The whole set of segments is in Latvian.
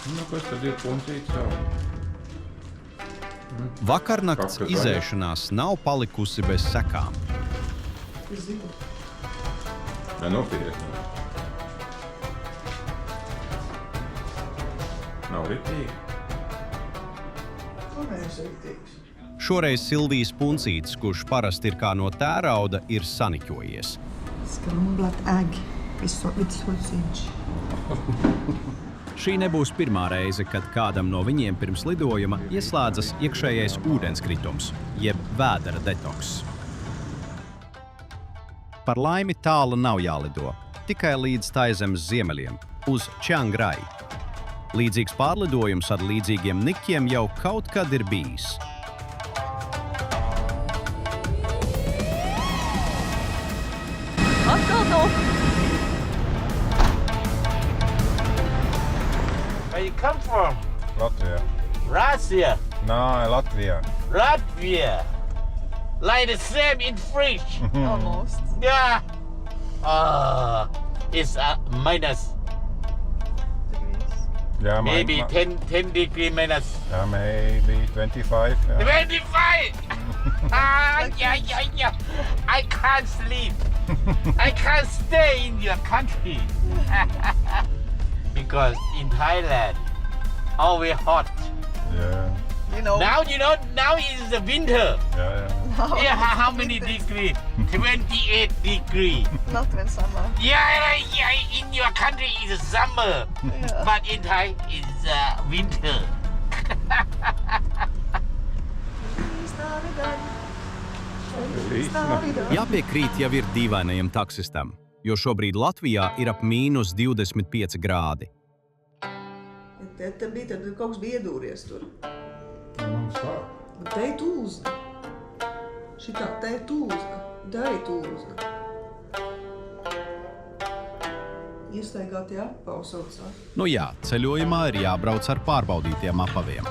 Nu, kas tad ir puncīts jau? Vakarnakts izēšanās nav palikusi bez sekām. Vai nopietni? Nav ritīgi? Šoreiz Silvijas Puncītis, kurš parasti ir kā no tērauda, ir saniķojies. Scrambled egg with sausage. Šī nebūs pirmā reize, kad kādam no viņiem pirms lidojuma ieslēdzas iekšējais ūdenskritums, jeb vēdera detoks. Par laimi tālu nav jālido, tikai līdz Taizemes ziemeļiem, uz Čiangrai. Līdzīgs pārlidojums ar līdzīgiem nikiem jau kaut kad ir bijis. Atkal to! Where you come from? Latvijā. Russia. Nē, Latvijā. Latvia. Like the same in French. Almost. Yeah. It's minus. Yeah, Maybe 10 degree minus. Yeah, maybe 25. Yeah. 25! Yeah. I can't sleep. I can't stay in your country. Because in Thailand, always hot. Yeah. Now it's the winter. Yeah. Yeah, how many degrees? 28 degrees. Not when summer. Yeah, in your country it's summer, Yeah. but in Thai it's winter. Jāpiekrīt jau ir dīvainajam taksistam, jo šobrīd Latvijā ir ap mīnus 25 grādi. Te bija, tad kaut kas bija iedūries tur. Mums tā. Te ir tūzna. Šitā, te ir tūzna. Te ir tūzna. Iestaigātie apavu saucā. Nu jā, ceļojumā ir jābrauc ar pārbaudītiem apaviem.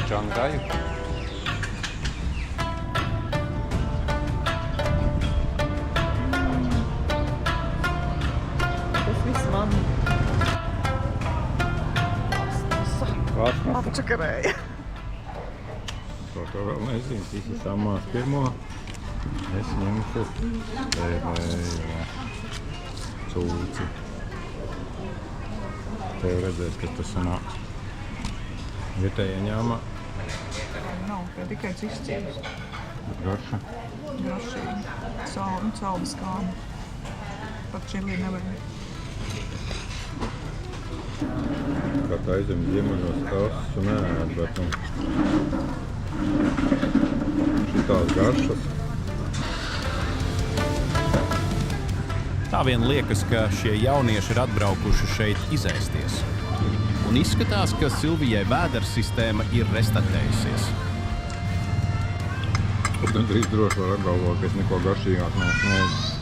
Čangraju. Tas viss man apčakarēja. To vēl nezinu, tas ir samās pirmo. Es ņemšu pēdējo cūci. Tev redzēs, ka tas sanāks. Vietējā ņēmā. Nav, tikai izcīvs. Garša. Grašīgi. Salda skāma. Pat čili nevajag. Kā Taizemes ziemeļos kausas un ēd, bet šitās garšas. Tā vien liekas, ka šie jaunieši ir atbraukuši šeit izēsties. Un izskatās, ka Silvijai vēdera sistēma ir restartējusies. Es gandrīz droši var apgalvot, ka es neko garšīgāk neesmu.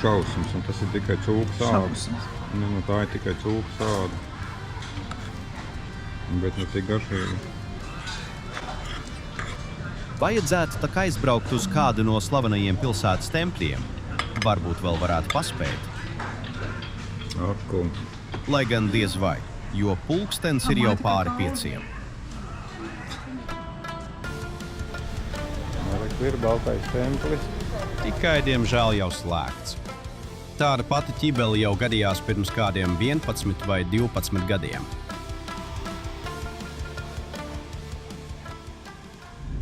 Šausmas, un tas ir tikai cūku sāda. Nu, tā ir tikai cūku sāda. Bet ne tik garšīgi. Vajadzētu tak aizbraukt uz kādu no slavenajiem pilsētas tempļiem. Varbūt vēl varētu paspēt. Ak, kungs. Lai gan diez vai, jo pulkstens ir jau pāri 5. Ir baltais templis. Tikai, diemžēl, jau slēgts. Tāda pati ķibele jau gadījās pirms kādiem 11 vai 12 gadiem.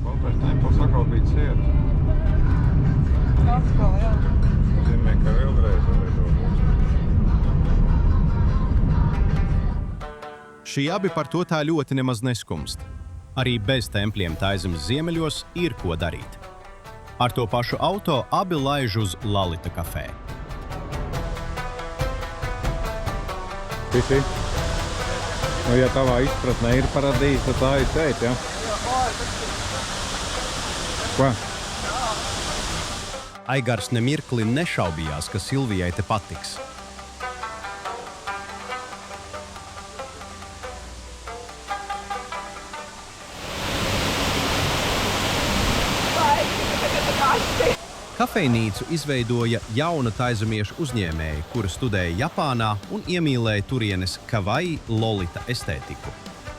Baltais templis atkal bija ciet. Atkal, jā. Nozīmē, ka vēlreiz Šī abi par to tā ļoti nemaz neskumst. Arī bez tempļiem Taizemes ziemeļos ir ko darīt. Ar to pašu auto abi laiž uz Lalita kafē. Piši. Nu, ja tavā izpratnē ir paradīze, tad tā ir šeit, ja? Ko? Aigars nemirkli nešaubījās, ka Silvijai te patiks. Kafejnīcu izveidoja jauna taizemiešu uzņēmēja, kura studēja Japānā un iemīlēja turienes kawaii lolita estētiku.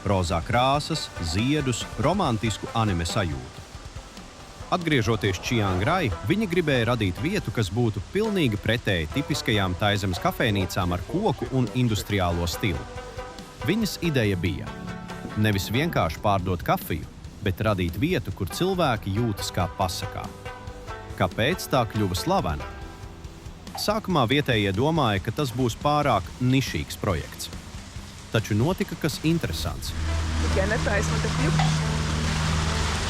Rozā krāsas, ziedus, romantisku anime sajūtu. Atgriežoties Čiangrai, viņi gribēja radīt vietu, kas būtu pilnīgi pretēji tipiskajām taizemes kafejnīcām ar koku un industriālo stilu. Viņas ideja bija nevis vienkārši pārdot kafiju, bet radīt vietu, kur cilvēki jūtas kā pasakā. Kāpēc tā kļuva slavena? Sākumā vietējie domāja, ka tas būs pārāk nišīgs projekts. Taču notika kas interesants. Tikai netaisno te kļupš.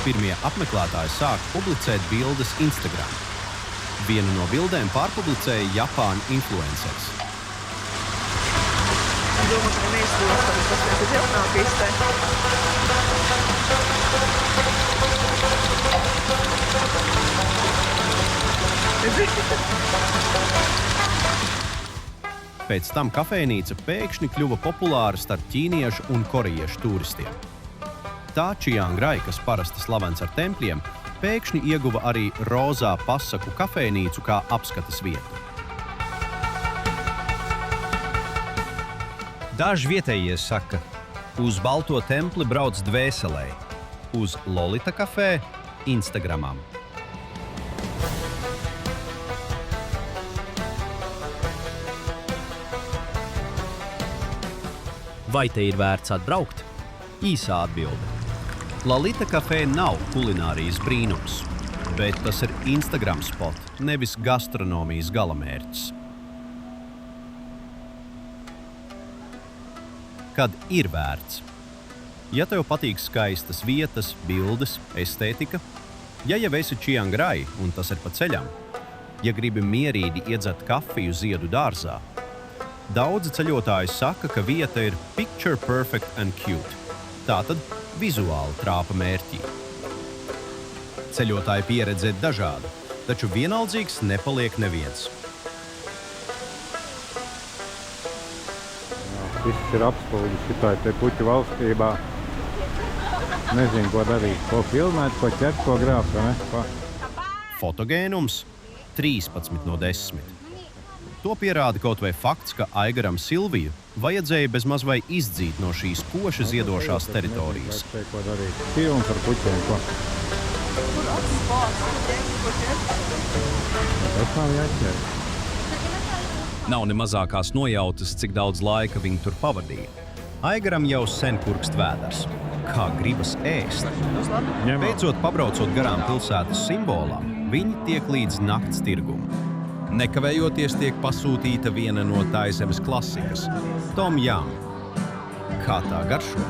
Pirmie apmeklētāji sāka publicēt bildes Instagram. Vienu no bildēm pārpublicēja Japāņu influenceris. Domā, ka neizdodas, tāpēc tas ir jaunākais te. Pēc tam kafejnīca pēkšņi kļuva populāra starp ķīniešu un korejiešu turistiem. Tā Čiangrai, kas parasti slavens ar tempļiem, pēkšņi ieguva arī rozā pasaku kafejnīcu kā apskates vietu. Daži vietējie saka, uz Balto templi brauc dvēselē, uz Lolita kafē Instagramam. Vai te ir vērts atbraukt? Īsā atbilde. Lolita kafē nav kulinārijas brīnums, bet tas ir Instagram spot, nevis gastronomijas galamērķis. Kad ir vērts? Ja tev patīk skaistas vietas, bildes, estētika, ja jau esi Čiangrai un tas ir pa ceļam, ja gribi mierīgi iedzert kafiju ziedu dārzā, daudzi ceļotāji saka, ka vieta ir picture perfect and cute, tātad vizuāli trāpa mērķī. Ceļotāja pieredze ir dažāda, taču vienaldzīgs nepaliek neviens. Viss ir apspūļis šitai te puķu valstībā. Nezinu, ko darīt, ko filmēt, ko ķert, ko grābt, vai ne? Ko? Fotogēnums 13 no 10. To pierāda kaut vai fakts, ka Aigaram Silviju vajadzēja bezmaz vai izdzīt no šīs koši ziedošās teritorijas. Ko darīt? Films ar puķiem, ko? Kur acis pārs, ko ķert? Tas nav jāķer. Nav ne mazākās nojautas, cik daudz laika viņi tur pavadīja. Aigaram jau sen kurkst vēders. Kā gribas ēst. Beidzot pabraucot garām pilsētas simbolām, viņi tiek līdz nakts tirgumu. Nekavējoties tiek pasūtīta viena no taizemes klasikas – Tom Yum. Kā tā garšo?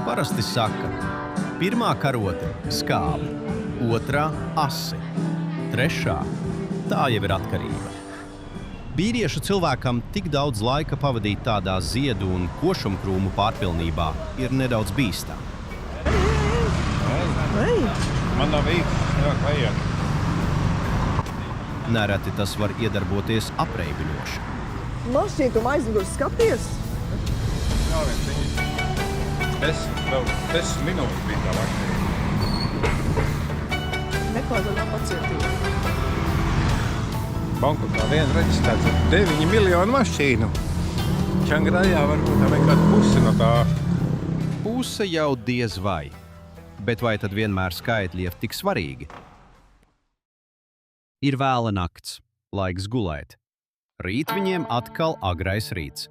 Parasti saka, pirmā karote – skābi, otrā – asi, trešā – tā jau ir atkarība. Bīriešu cilvēkam tik daudz laika pavadīt tādā ziedu un košumkrūmu pārpilnībā ir nedaudz bīstām. Man nav īsts, jā, vajag. Nereti tas var iedarboties apreibiņoši. Mašīntum aizmugurs skaties? Jā, viens viņas. Vēl 10 minūtes bija tā vakar. Neklādā pacietība. Bankokā vien reģistrēts 9 miljonu mašīnu. Čiangrajā varbūt tā vienkārši pusi no tā. Puse jau diez vai, bet vai tad vienmēr skaitļi ir tik svarīgi? Ir vēla nakts, laiks gulēt. Rīt viņiem atkal agrais rīts.